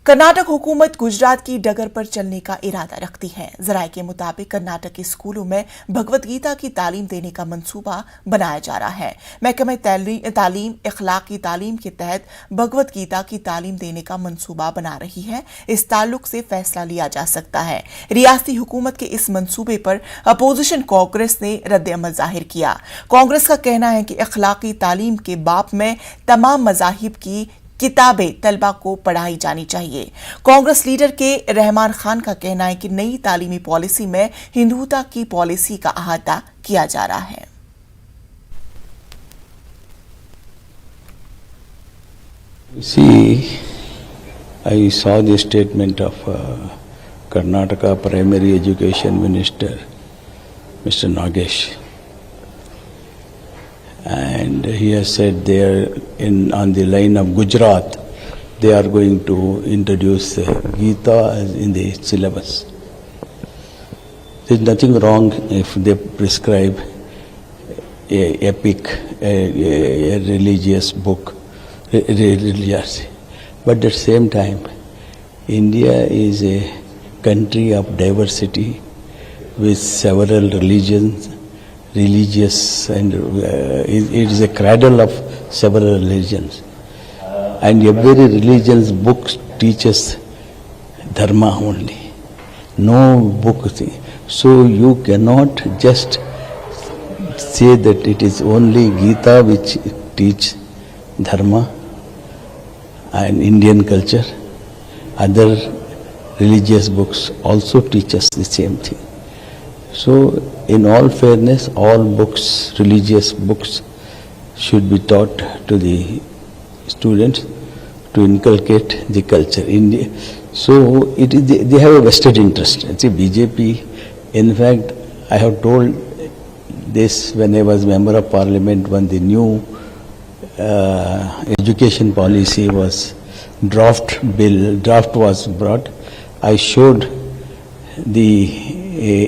कर्नाटक हुकूमत गुजरात की डगर पर चलने का इरादा रखती है। जराये के मुताबिक कर्नाटक के स्कूलों में भगवत गीता की तालीम देने का मंसूबा बनाया जा रहा है। महकमे तालीम इखलाकी तालीम के तहत भगवत गीता की तालीम देने का मंसूबा बना रही है। इस ताल्लुक से फैसला लिया जा सकता है। रियासती हुकूमत के इस मंसूबे पर अपोजिशन कांग्रेस ने रद्द अमल जाहिर किया। कांग्रेस का कहना है कि इखलाकी तालीम के बाब में तमाम मज़ाहिब की किताबें तलबा को पढ़ाई जानी चाहिए। कांग्रेस लीडर के रहमान खान का कहना है कि नई तालीमी पॉलिसी में हिंदुता की पॉलिसी का अहाता किया जा रहा है। See, I saw the statement of Karnataka Primary Education Minister, Mr. Nagesh. And he has said they are on the line of Gujarat, they are going to introduce Gita in the syllabus. There is nothing wrong if they prescribe a epic, a religious book, religious. But at the same time, India is a country of diversity with several religions. And it is a cradle of several religions, and every religion's book teaches dharma only, no book thing. So you cannot just say that it is only Gita which teach dharma and Indian culture. Other religious books also teach us the same thing. So, in all fairness, all books, religious books, should be taught to the students to inculcate the culture. So, they have a vested interest. See, BJP, in fact, I have told this when I was member of parliament, when the new education policy was draft was brought, I showed the